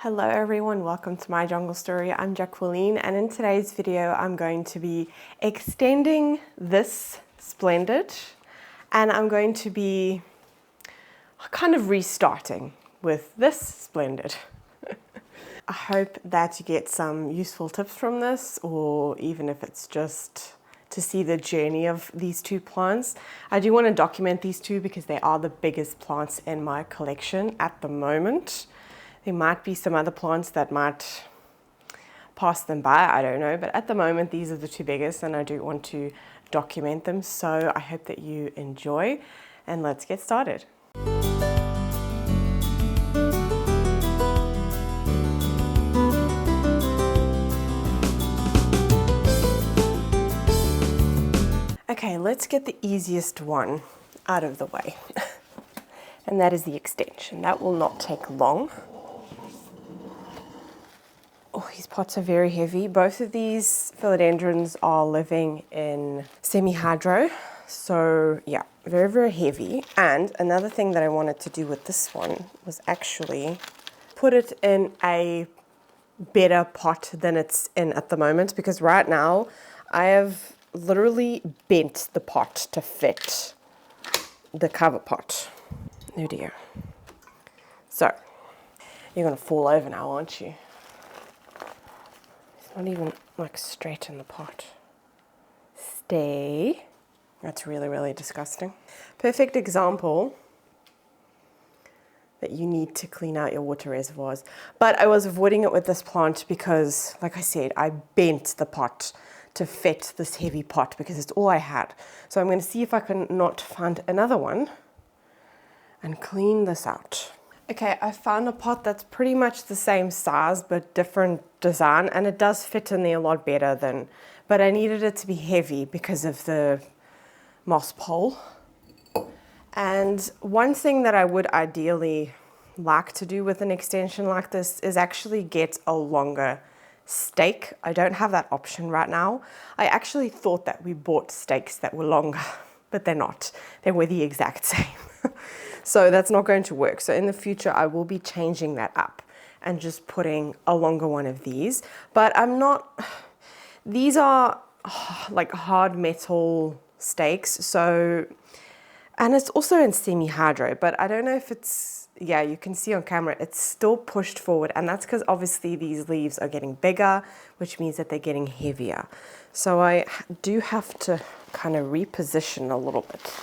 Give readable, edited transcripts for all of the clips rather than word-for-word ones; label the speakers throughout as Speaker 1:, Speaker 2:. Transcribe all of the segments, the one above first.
Speaker 1: Hello everyone, welcome to my jungle story. I'm Jacqueline, and in today's video I'm going to be extending this Splendid, and I'm going to be kind of restarting with this Splendid. I hope that you get some useful tips from this, or even if it's just to see the journey of these two plants. I do want to document these two because they are the biggest plants in my collection at the moment. There might be some other plants that might pass them by, I don't know, but at the moment these are the two biggest and I do want to document them, so I hope that you enjoy, and let's get started. Okay, let's get the easiest one out of the way, and that is the extension. That will not take long. Oh, these pots are very heavy. Both of these philodendrons are living in semi-hydro, so yeah, very, very heavy. And another thing that I wanted to do with this one was actually put it in a better pot than it's in at the moment, because right now I have literally bent the pot to fit the cover pot. Oh dear. So, you're gonna fall over now, aren't you? Not even like straight in the pot. Stay. That's really, really disgusting. Perfect example that you need to clean out your water reservoirs. But I was avoiding it with this plant because, like I said, I bent the pot to fit this heavy pot because it's all I had. So I'm going to see if I can not find another one and clean this out. Okay, I found a pot that's pretty much the same size but different design, and it does fit in there a lot better than, but I needed it to be heavy because of the moss pole. And one thing that I would ideally like to do with an extension like this is actually get a longer stake. I don't have that option right now. I actually thought that we bought stakes that were longer, but they're not. They were the exact same. So that's not going to work. So in the future, I will be changing that up and just putting a longer one of these. But I'm not, these are like hard metal stakes. So, and it's also in semi-hydro, but I don't know if it's, yeah, you can see on camera, it's still pushed forward. And that's because obviously these leaves are getting bigger, which means that they're getting heavier. So I do have to kind of reposition a little bit.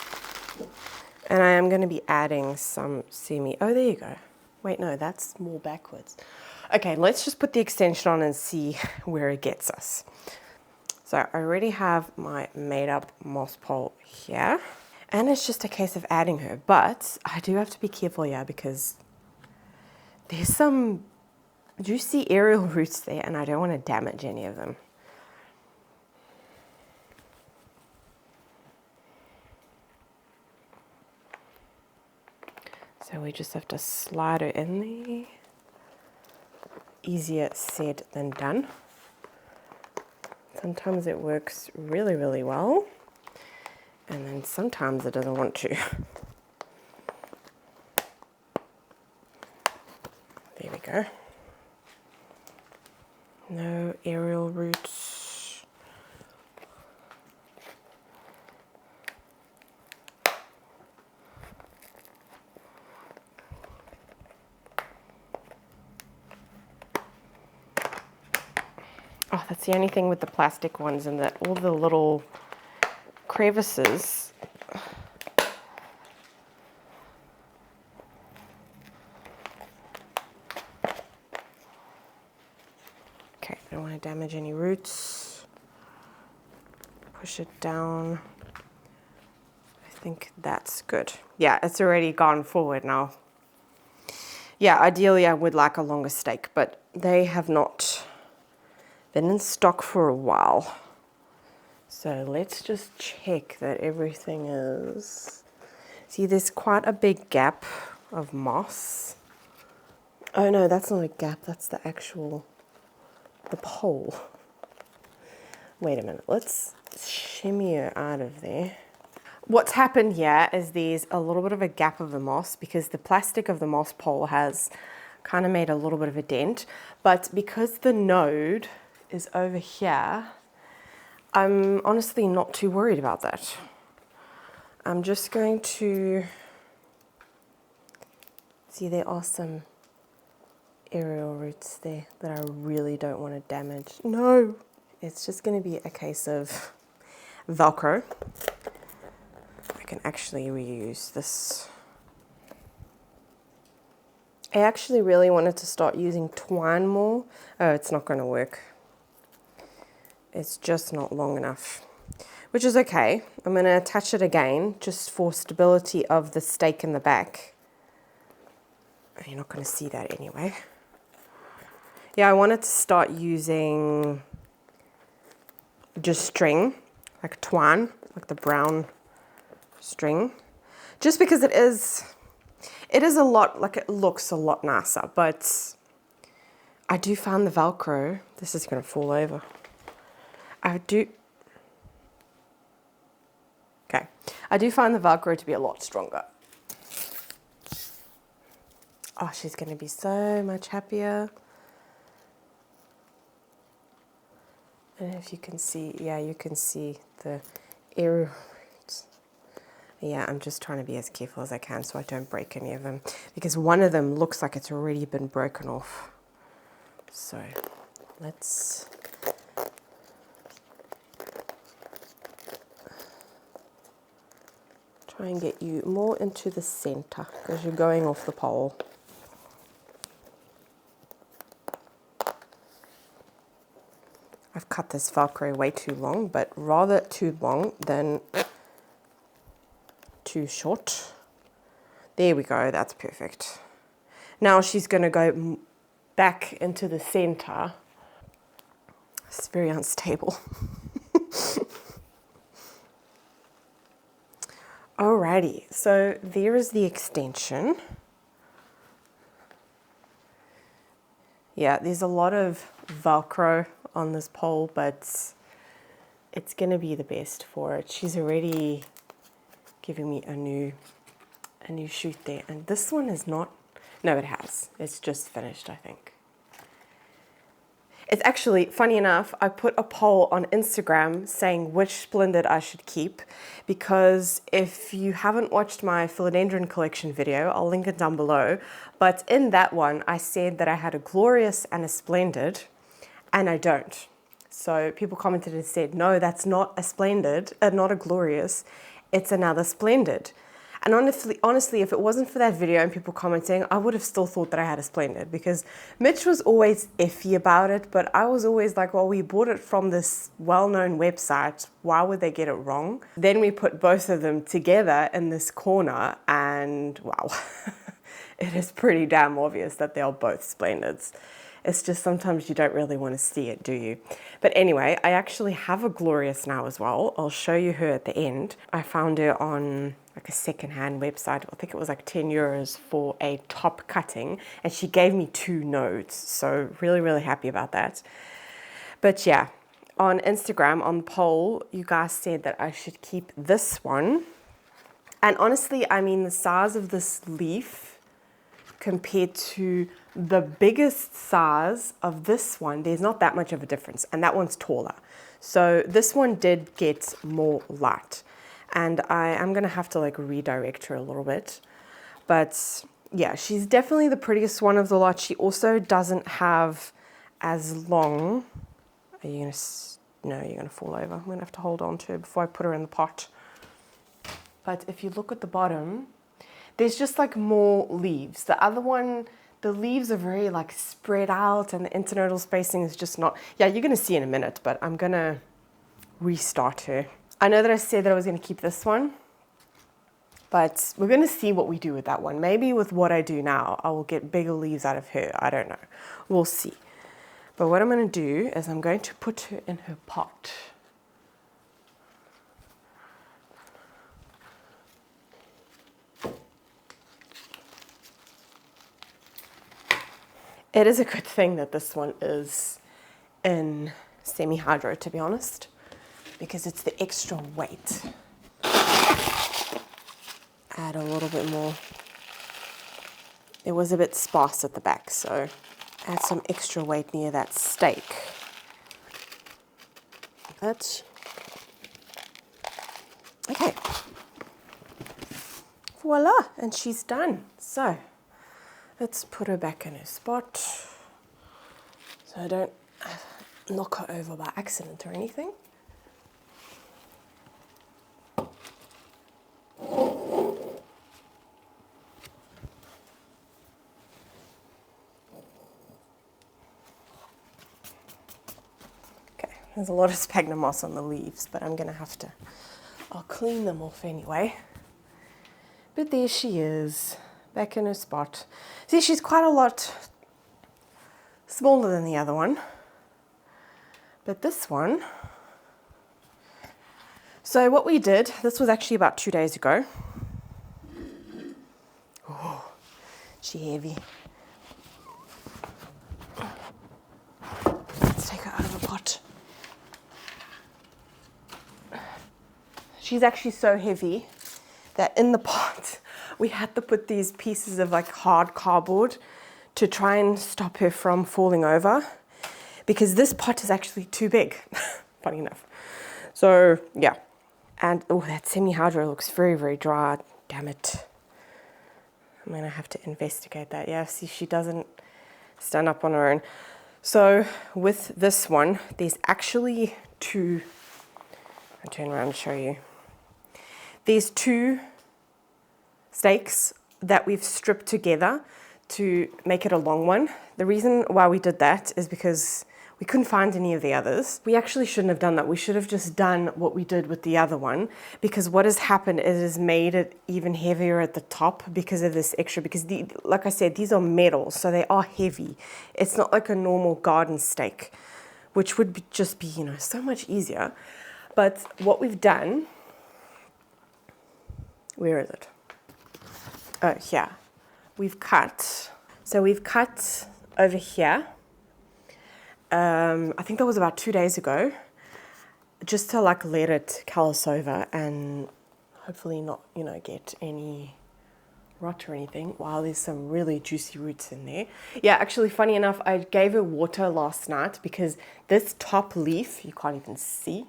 Speaker 1: And I am going to be adding some oh, there you go. Wait, no, that's more backwards. Okay, let's just put the extension on and see where it gets us. So I already have my made up moss pole here, and it's just a case of adding her. But I do have to be careful here because there's some juicy aerial roots there and I don't want to damage any of them. So we just have to slide her in there. Easier said than done. Sometimes it works really, really well, and then sometimes it doesn't want to. There we go. No aerial roots. Oh, that's the only thing with the plastic ones, and that all the little crevices. Okay, I don't want to damage any roots. Push it down. I think that's good. Yeah, it's already gone forward now. Yeah, ideally I would like a longer stake, but they have not been in stock for a while. So let's just check that everything is... See, there's quite a big gap of moss. Oh no, that's not a gap, that's the actual, the pole. Wait a minute, let's shimmy her out of there. What's happened here is there's a little bit of a gap of the moss because the plastic of the moss pole has kind of made a little bit of a dent, but because the node is over here, I'm honestly not too worried about that. I'm just going to, see, there are some aerial roots there that I really don't want to damage. No, it's just going to be a case of Velcro. I can actually reuse this. I actually really wanted to start using twine more. Oh, it's not going to work. It's just not long enough, which is okay. I'm going to attach it again just for stability of the stake in the back. You're not going to see that anyway. Yeah, I wanted to start using just string, like twine, like the brown string, just because it is a lot, like it looks a lot nicer, but I do find the Velcro, this is going to fall over. I do find the Velcro to be a lot stronger. Oh, she's going to be so much happier. And if you can see, yeah, you can see the aerial roots. Yeah, I'm just trying to be as careful as I can so I don't break any of them, because one of them looks like it's already been broken off. So let's try and get you more into the center because you're going off the pole. I've cut this Velcro way too long, but rather too long than too short. There we go, that's perfect. Now she's going to go back into the center. It's very unstable. Alrighty, so there is the extension. Yeah, there's a lot of Velcro on this pole, but it's going to be the best for it. She's already giving me a new shoot there, and this one is not, no, it has. It's just finished, I think. It's actually, funny enough, I put a poll on Instagram saying which Splendid I should keep, because if you haven't watched my Philodendron collection video, I'll link it down below, but in that one I said that I had a Glorious and a Splendid, and I don't. So people commented and said, no, that's not a Splendid, not a Glorious, it's another Splendid. And honestly, if it wasn't for that video and people commenting, I would have still thought that I had a Splendid, because Mitch was always iffy about it, but I was always like, well, we bought it from this well-known website. Why would they get it wrong? Then we put both of them together in this corner and wow, it is pretty damn obvious that they are both Splendids. It's just sometimes you don't really want to see it, do you? But anyway, I actually have a Glorious now as well. I'll show you her at the end. I found her on like a secondhand website. I think it was like 10 euros for a top cutting, and she gave me 2 nodes. So really, really happy about that. But yeah, on Instagram, on the poll, you guys said that I should keep this one. And honestly, I mean, the size of this leaf compared to the biggest size of this one, there's not that much of a difference, and that one's taller. So this one did get more light, and I am gonna have to like redirect her a little bit. But yeah, she's definitely the prettiest one of the lot. She also doesn't have as long, are you gonna, no, you're gonna fall over. I'm gonna have to hold on to her before I put her in the pot. But if you look at the bottom, there's just like more leaves. The other one, the leaves are very like spread out, and the internodal spacing is just not, yeah, you're gonna see in a minute, but I'm gonna restart her. I know that I said that I was gonna keep this one, but we're gonna see what we do with that one. Maybe with what I do now, I will get bigger leaves out of her. I don't know, we'll see. But what I'm gonna do is I'm going to put her in her pot. It is a good thing that this one is in semi-hydro, to be honest, because it's the extra weight. Add a little bit more It was a bit sparse at the back, so add some extra weight near that stake. That. Okay. Voila, and she's done. So let's put her back in her spot so I don't knock her over by accident or anything. Okay, there's a lot of sphagnum moss on the leaves, but I'm gonna have to, I'll clean them off anyway. But there she is, back in her spot. See, she's quite a lot smaller than the other one. But this one, so what we did, this was actually about 2 days ago. Oh, she heavy. Let's take her out of the pot. She's actually so heavy that in the pot, we had to put these pieces of like hard cardboard to try and stop her from falling over, because this pot is actually too big, funny enough. So yeah, and oh, that semi-hydro looks very, very dry, damn it. I'm gonna have to investigate that. Yeah, see, she doesn't stand up on her own. So with this one, there's actually two, I'll turn around and show you. There's two stakes that we've stripped together to make it a long one. The reason why we did that is because we couldn't find any of the others. We actually shouldn't have done that. We should have just done what we did with the other one, because what has happened is it has made it even heavier at the top because of this extra, because like I said, these are metal, so they are heavy. It's not like a normal garden stake, which would just be, you know, so much easier. But what we've done, where is it? Oh, here. We've cut. So we've cut over here. I think that was about 2 days ago, just to like let it callus over and hopefully not, you know, get any rot or anything. Wow, there's some really juicy roots in there. Yeah, actually, funny enough, I gave her water last night because this top leaf, you can't even see,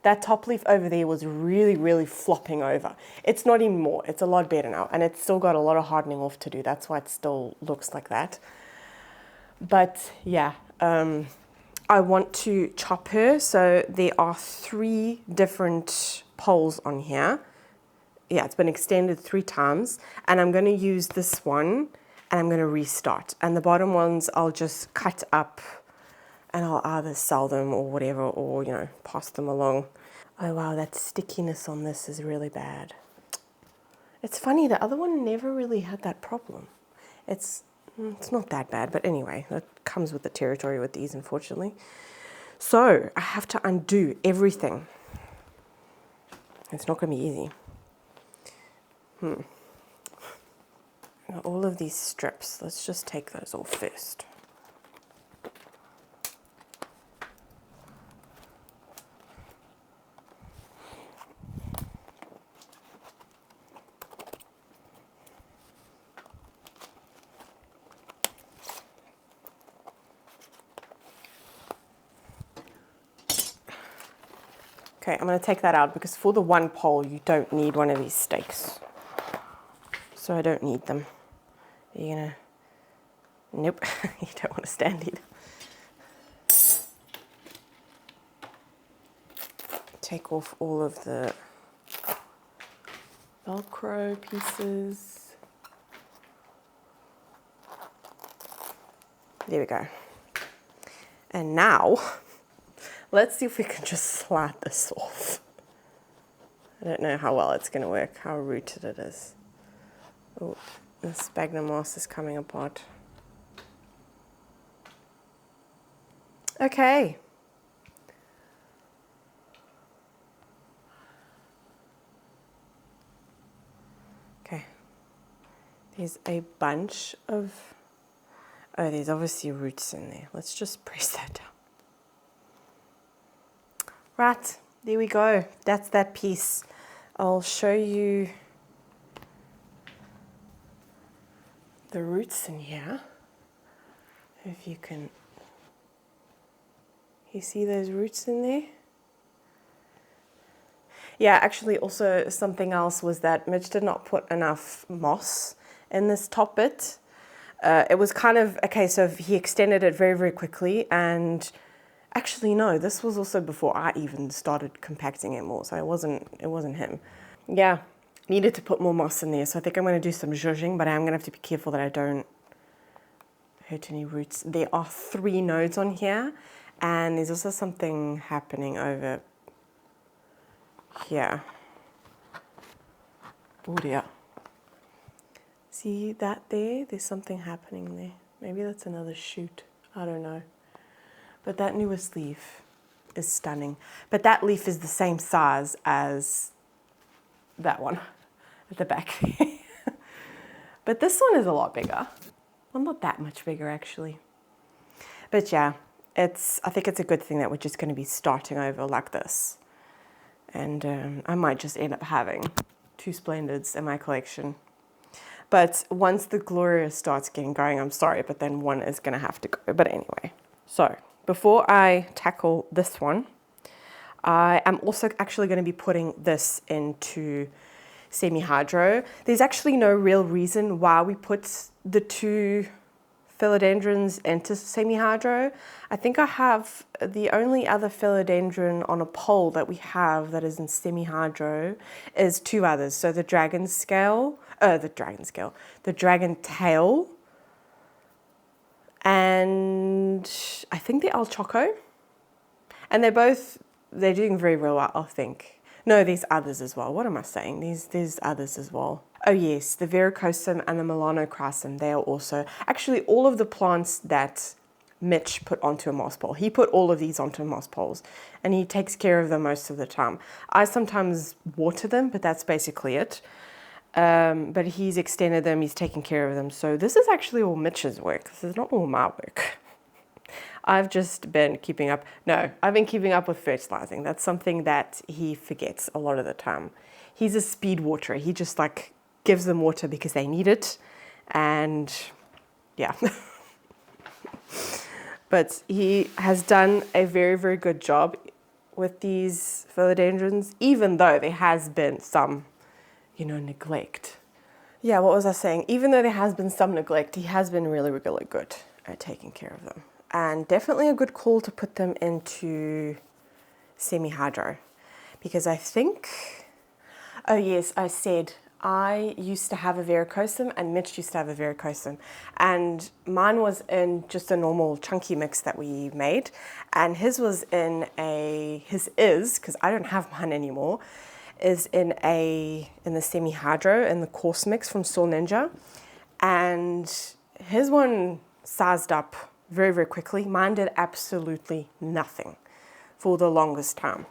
Speaker 1: that top leaf over there was really, really flopping over. It's not anymore. It's a lot better now, and it's still got a lot of hardening off to do. That's why it still looks like that. But yeah, I want to chop her. So there are 3 different poles on here. Yeah, it's been extended 3 times, and I'm going to use this one, and I'm going to restart. And the bottom ones I'll just cut up, and I'll either sell them or whatever, or, you know, pass them along. Oh wow, that stickiness on this is really bad. It's funny, the other one never really had that problem. It's not that bad, but anyway, that comes with the territory with these, unfortunately. So I have to undo everything. It's not going to be easy. All of these strips, let's just take those off first. Okay, I'm going to take that out because for the one pole, you don't need one of these stakes. So I don't need them. You're going to... Nope, you don't want to stand it. Take off all of the Velcro pieces. There we go. And now... let's see if we can just slide this off. I don't know how well it's going to work, how rooted it is. Oh, the sphagnum moss is coming apart. Okay. Okay. There's a bunch of... oh, there's obviously roots in there. Let's just press that down. Right, there we go. That's that piece. I'll show you the roots in here. If you can, you see those roots in there? Yeah, actually also something else was that Mitch did not put enough moss in this top bit. It was kind of a case of he extended it very, very quickly, and actually no, this was also before I even started compacting it more, so it wasn't him. Yeah, needed to put more moss in there, so I think I'm going to do some zhuzhing, but I'm going to have to be careful that I don't hurt any roots. There are 3 nodes on here, and there's also something happening over here. Oh dear. See that there? There's something happening there. Maybe that's another shoot. I don't know. But that newest leaf is stunning. But that leaf is the same size as that one at the back. But this one is a lot bigger. Well, not that much bigger actually. But yeah, I think it's a good thing that we're just going to be starting over like this. And I might just end up having 2 Splendids in my collection. But once the Gloria starts getting going, I'm sorry, but then one is going to have to go. But anyway, so before I tackle this one, I am also actually going to be putting this into semi-hydro. There's actually no real reason why we put the 2 philodendrons into semi-hydro. I think I have the only other philodendron on a pole that we have that is in semi-hydro is 2 others. So the dragon tail, and I think the El Choco. And they're doing very well, I think. No, there's others as well. What am I saying? There's others as well. Oh yes, the Verrucosum and the Melanochrysum, they are also, actually all of the plants that Mitch put onto a moss pole. He put all of these onto moss poles, and he takes care of them most of the time. I sometimes water them, but that's basically it. But he's extended them, he's taken care of them. So this is actually all Mitch's work. This is not all my work. I've just been keeping up. No, I've been keeping up with fertilizing. That's something that he forgets a lot of the time. He's a speed waterer. He just like gives them water because they need it. And yeah. But he has done a very, very good job with these philodendrons, even though there has been some, neglect. Yeah, what was I saying? Even though there has been some neglect, he has been really, really good at taking care of them. And definitely a good call to put them into semi-hydro. Because I think, oh yes, I said I used to have a Verrucosum and Mitch used to have a Verrucosum. And mine was in just a normal chunky mix that we made. And his was because I don't have mine anymore, is in the semi-hydro, in the coarse mix from Soul Ninja. And his one sized up very, very quickly. Mine did absolutely nothing for the longest time.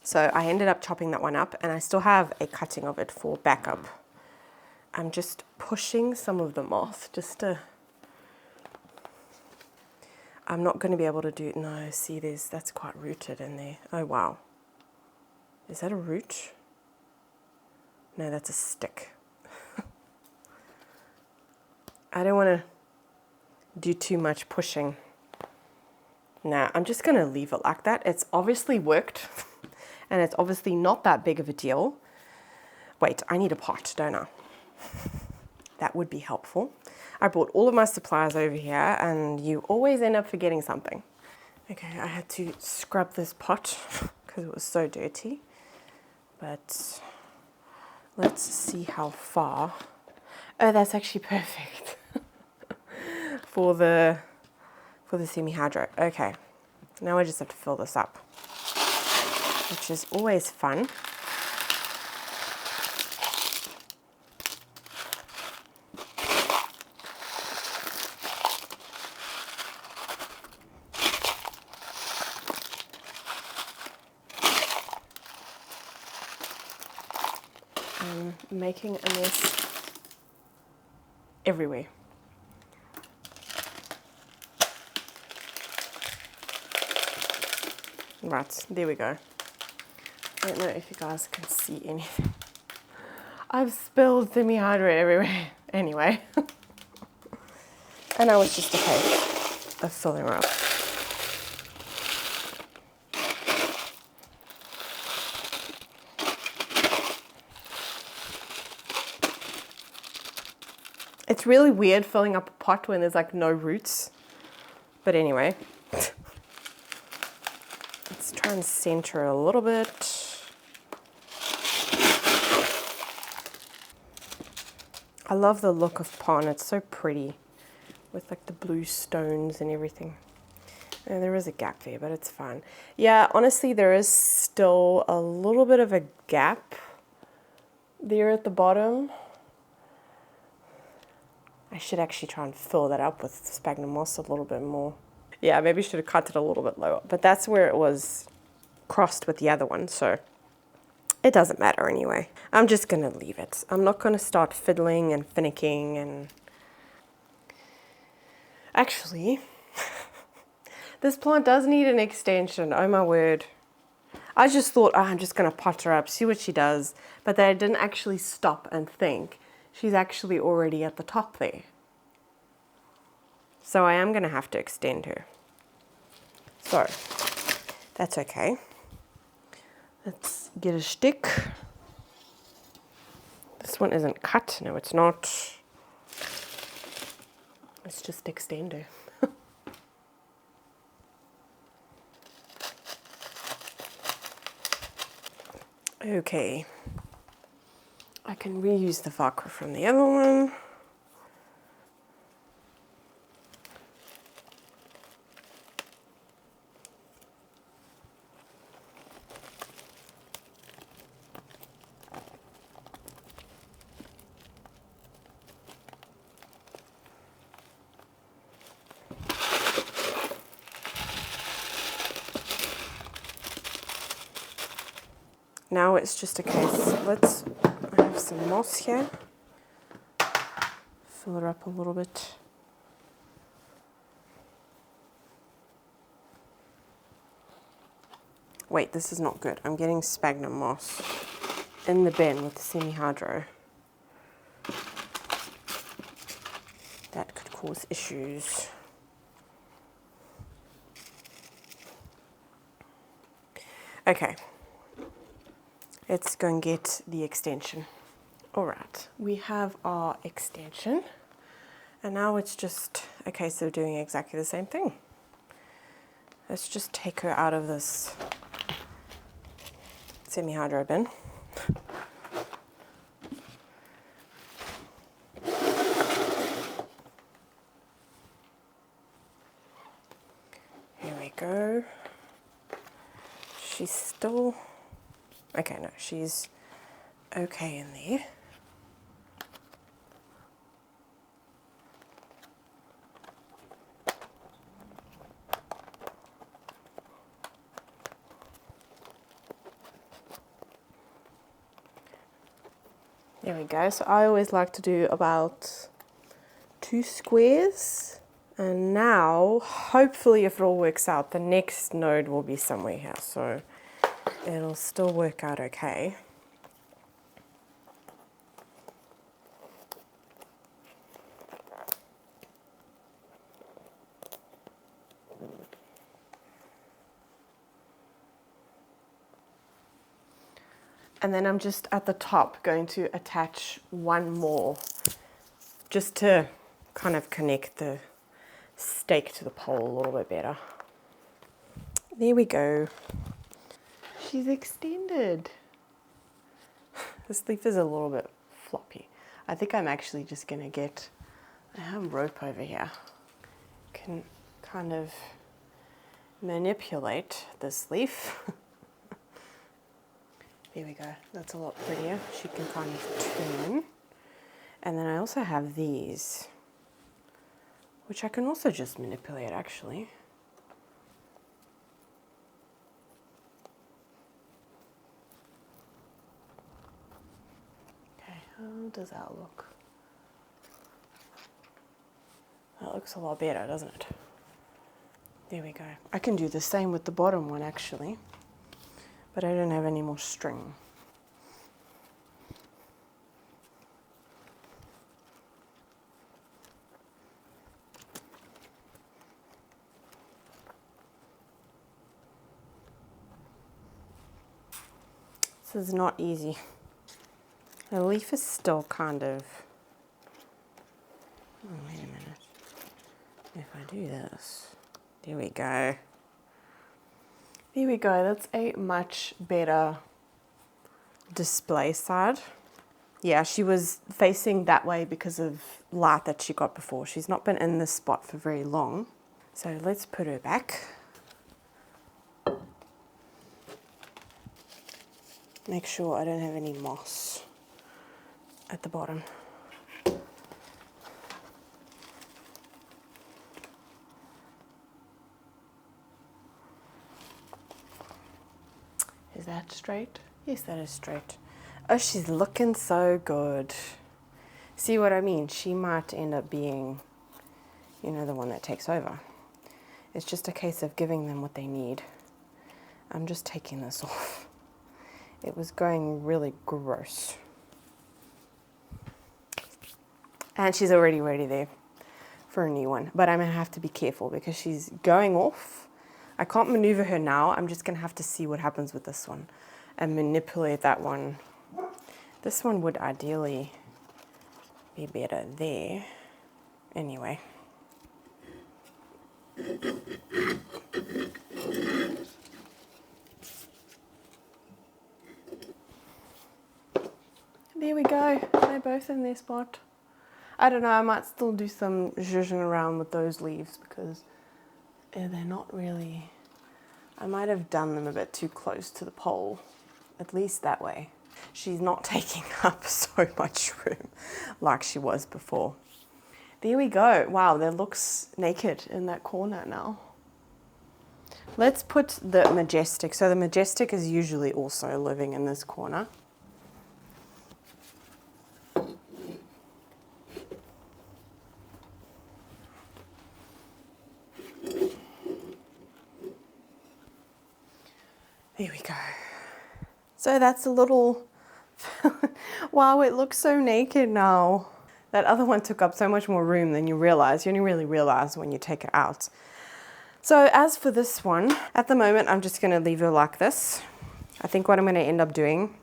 Speaker 1: So I ended up chopping that one up, and I still have a cutting of it for backup. I'm just pushing some of them off I'm not going to be able to do, no, see that's quite rooted in there. Oh wow. Is that a root? No, that's a stick. I don't want to do too much pushing. Nah, I'm just going to leave it like that. It's obviously worked, and it's obviously not that big of a deal. Wait, I need a pot, don't I? That would be helpful. I brought all of my supplies over here, and you always end up forgetting something. Okay, I had to scrub this pot because it was so dirty. But let's see how far. Oh, that's actually perfect. for the semi-hydro. Okay, now I just have to fill this up, which is always fun. I'm making a mess everywhere. Right, there we go. I don't know if you guys can see anything. I've spilled semi-hydro everywhere. Anyway. And now it's just a case of filling her up. It's really weird filling up a pot when there's like no roots. But anyway, let's try and center a little bit. I love the look of pond. It's so pretty with like the blue stones and everything. And there is a gap there, but it's fine. Yeah, honestly, there is still a little bit of a gap there at the bottom. I should actually try and fill that up with sphagnum moss a little bit more. Yeah, maybe I should have cut it a little bit lower, but that's where it was crossed with the other one, so it doesn't matter anyway. I'm just gonna leave it. I'm not gonna start fiddling and finicking and... Actually, this plant does need an extension, oh my word. I just thought, oh, I'm just gonna pot her up, see what she does, but then I didn't actually stop and think. She's actually already at the top there. So I am going to have to extend her. So, that's okay. Let's get a stick. This one isn't cut. No, it's not. Let's just extend her. Okay. I can reuse the Vakra from the other one. Now it's just a case, let's have some moss here. Fill it up a little bit. Wait, this is not good. I'm getting sphagnum moss in the bin with the semi-hydro. That could cause issues. Okay. Let's go and get the extension. All right, we have our extension. And now it's just a case of doing exactly the same thing. Let's just take her out of this semi-hydro bin. Here we go. She's still... Okay, no, she's okay in there. There we go. So I always like to do about 2 squares. And now, hopefully if it all works out, the next node will be somewhere here. So it'll still work out okay. And then I'm just at the top going to attach one more just to kind of connect the stake to the pole a little bit better. There we go. She's extended. This leaf is a little bit floppy. I think I'm actually just gonna get, I have rope over here. Can kind of manipulate this leaf. There we go, that's a lot prettier. She can kind of turn. And then I also have these, which I can also just manipulate actually. Okay, how does that look? That looks a lot better, doesn't it? There we go. I can do the same with the bottom one actually, but I don't have any more string. This is not easy. The leaf is still kind of, oh, wait a minute. If I do this, there we go. There we go, that's a much better display side. Yeah, she was facing that way because of light that she got before. She's not been in this spot for very long. So let's put her back. Make sure I don't have any moss at the bottom. Is that straight? Yes, that is straight. Oh, she's looking so good. See what I mean? She might end up being, you know, the one that takes over. It's just a case of giving them what they need. I'm just taking this off. It was going really gross. And she's already ready there for a new one. But I'm gonna have to be careful because she's going off. I can't maneuver her now. I'm just gonna have to see what happens with this one and manipulate that one. This one would ideally be better there. Anyway. There we go. They're both in their spot. I don't know, I might still do some zhuzhing around with those leaves because they're not really, I might have done them a bit too close to the pole, at least that way. She's not taking up so much room like she was before. There we go. Wow, that looks naked in that corner now. Let's put the majestic. So the majestic is usually also living in this corner. There we go. So that's a little, wow, it looks so naked now. That other one took up so much more room than you realize. You only really realize when you take it out. So as for this one, at the moment, I'm just gonna leave her like this. I think what I'm gonna end up doing,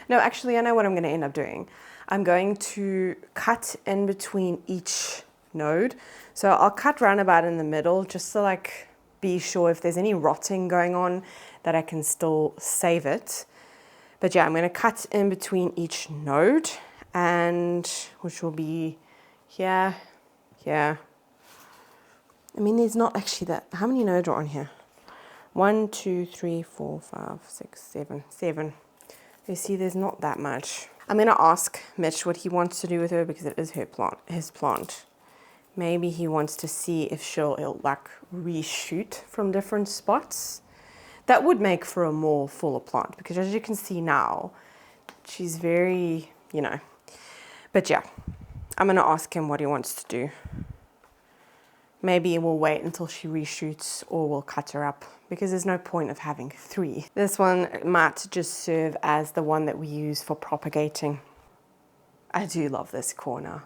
Speaker 1: no, actually, I know what I'm gonna end up doing. I'm going to cut in between each node. So I'll cut round about in the middle just to like be sure if there's any rotting going on that I can still save it. But yeah, I'm gonna cut in between each node, and which will be here, here. I mean, there's not actually that, how many nodes are on here? 1, 2, 3, 4, 5, 6, 7, 7. You see, there's not that much. I'm gonna ask Mitch what he wants to do with her because it is her plant, his plant. Maybe he wants to see if she'll like reshoot from different spots. That would make for a more fuller plant because as you can see now, she's very, you know. But yeah, I'm gonna ask him what he wants to do. Maybe we'll wait until she reshoots or we'll cut her up because there's no point of having 3. This one might just serve as the one that we use for propagating. I do love this corner.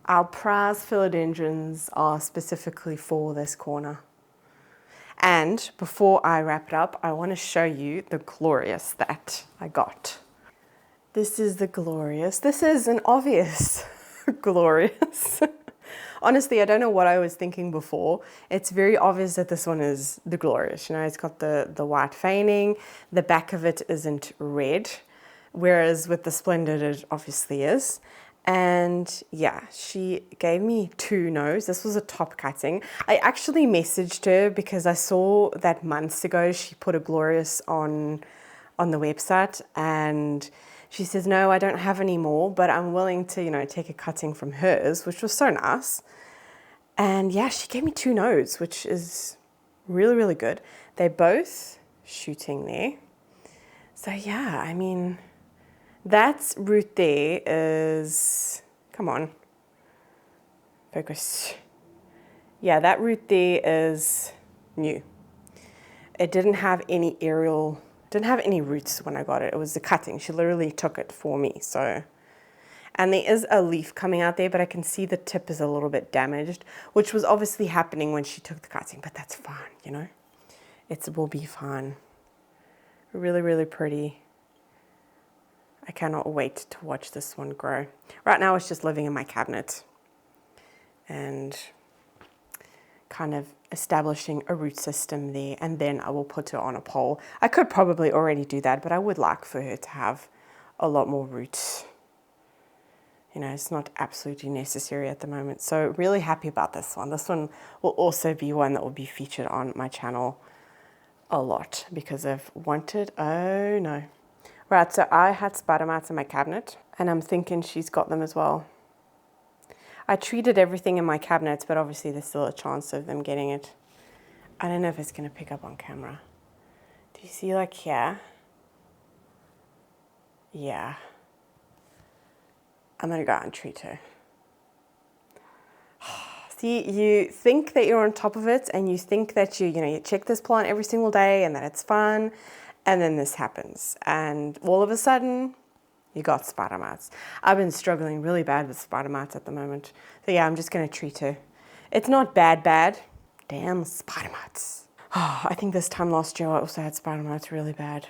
Speaker 1: Our prize philodendrons are specifically for this corner. And before I wrap it up, I want to show you the glorious that I got. This is the glorious. This is an obvious glorious. Honestly, I don't know what I was thinking before. It's very obvious that this one is the glorious. You know, it's got the white veining. The back of it isn't red, whereas with the Splendid it obviously is. And yeah, she gave me 2 no's. This was a top cutting. I actually messaged her because I saw that months ago she put a glorious on the website, and she says, no, I don't have any more, but I'm willing to, you know, take a cutting from hers, which was so nice. And yeah, she gave me 2 no's, which is really, really good. They're both shooting there. So yeah, I mean, that root there is, come on, focus. Yeah, that root there is new. It didn't have any aerial, didn't have any roots when I got it. It was the cutting. She literally took it for me, so. And there is a leaf coming out there, but I can see the tip is a little bit damaged, which was obviously happening when she took the cutting, but that's fine, you know. It will be fine. Really, really pretty. I cannot wait to watch this one grow. Right now it's just living in my cabinet and kind of establishing a root system there, and then I will put her on a pole. I could probably already do that, but I would like for her to have a lot more roots. You know, it's not absolutely necessary at the moment. So really happy about this one. This one will also be one that will be featured on my channel a lot because I've wanted, oh no. Right, so I had spider mites in my cabinet and I'm thinking she's got them as well. I treated everything in my cabinets, but obviously there's still a chance of them getting it. I don't know if it's gonna pick up on camera. Do you see like here? Yeah. I'm gonna go out and treat her. See, you think that you're on top of it and you think that you check this plant every single day and that it's fun, and then this happens. And all of a sudden, you got spider mites. I've been struggling really bad with spider mites at the moment. So yeah, I'm just gonna treat her. It's not bad. Damn spider mites. Oh, I think this time last year I also had spider mites really bad.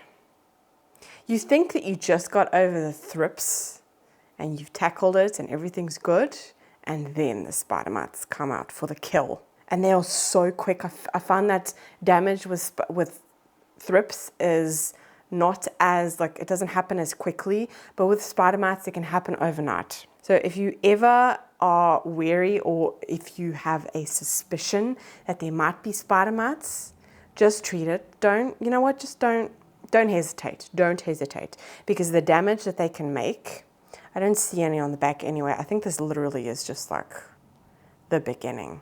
Speaker 1: You think that you just got over the thrips and you've tackled it and everything's good, and then the spider mites come out for the kill. And they are so quick. I found that damage with thrips is not as, like, it doesn't happen as quickly, but with spider mites, it can happen overnight. So if you ever are wary, or if you have a suspicion that there might be spider mites, just treat it. Just don't hesitate. Don't hesitate, because the damage that they can make, I don't see any on the back anyway. I think this literally is just like the beginning.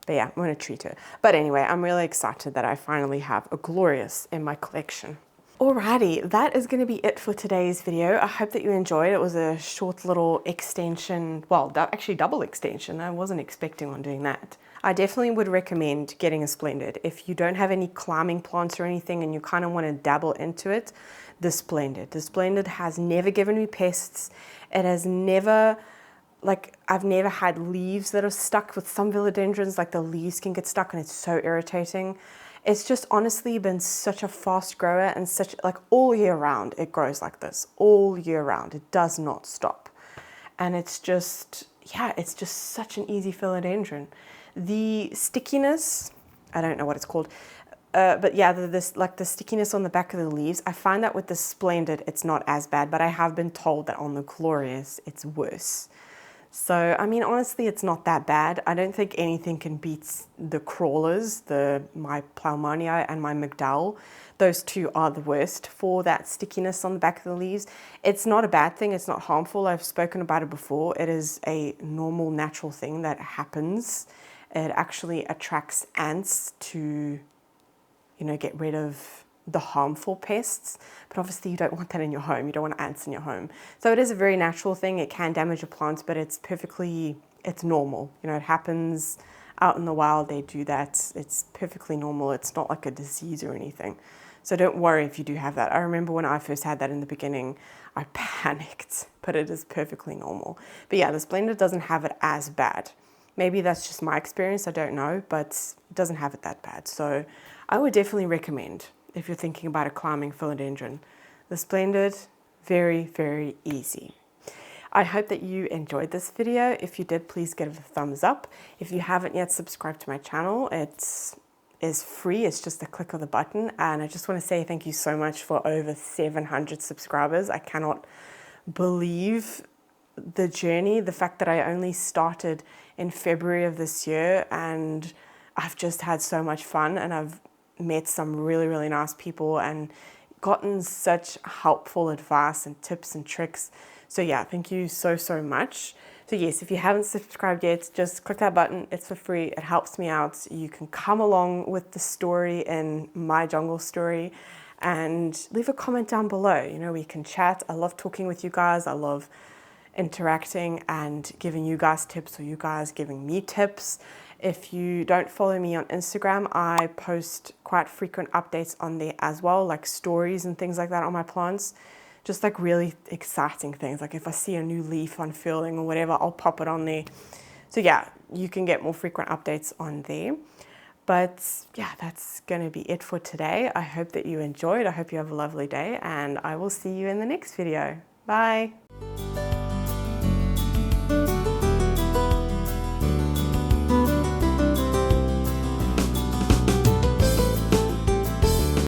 Speaker 1: But yeah, I'm going to treat her. But anyway, I'm really excited that I finally have a glorious in my collection. Alrighty, that is going to be it for today's video. I hope that you enjoyed. It was a short little extension, well, actually double extension. I wasn't expecting on doing that. I definitely would recommend getting a Splendid. If you don't have any climbing plants or anything and you kind of want to dabble into it, the Splendid. The Splendid has never given me pests. It has never, I've never had leaves that are stuck. With some philodendrons, like the leaves can get stuck and it's so irritating. It's just honestly been such a fast grower, and all year round it grows like this. All year round, it does not stop. And it's just, yeah, it's just such an easy philodendron. The stickiness, I don't know what it's called, but yeah, the stickiness on the back of the leaves, I find that with the Splendid, it's not as bad, but I have been told that on the Glorious, it's worse. So, I mean, honestly, it's not that bad. I don't think anything can beat the crawlers, my Plowmania and my McDowell. Those two are the worst for that stickiness on the back of the leaves. It's not a bad thing. It's not harmful. I've spoken about it before. It is a normal, natural thing that happens. It actually attracts ants to, get rid of the harmful pests, but obviously you don't want that in your home. You don't want ants in your home. So it is a very natural thing. It can damage your plants, but it's normal. It happens out in the wild. They do that. It's perfectly normal. It's not like a disease or anything. So don't worry if you do have that. I remember when I first had that in the beginning, I panicked, but it is perfectly normal. But yeah, the Splendid doesn't have it as bad. Maybe that's just my experience. I don't know, but it doesn't have it that bad. So I would definitely recommend, if you're thinking about a climbing philodendron, the Splendid, very, very easy. I hope that you enjoyed this video. If you did, please give it a thumbs up. If you haven't yet subscribed to my channel, it is free. It's just a click of the button. And I just want to say thank you so much for over 700 subscribers. I cannot believe the journey, the fact that I only started in February of this year, and I've just had so much fun, and I've met some really, really nice people and gotten such helpful advice and tips and tricks. So yeah, thank you so, so much. So yes, if you haven't subscribed yet, just click that button. It's for free. It helps me out. You can come along with the story in my jungle story and leave a comment down below. We can chat. I love talking with you guys. I love interacting and giving you guys tips, or you guys giving me tips. If you don't follow me on Instagram, I post quite frequent updates on there as well, like stories and things like that on my plants. Just like really exciting things. Like if I see a new leaf unfurling or whatever, I'll pop it on there. So yeah, you can get more frequent updates on there. But yeah, that's going to be it for today. I hope that you enjoyed. I hope you have a lovely day, and I will see you in the next video. Bye.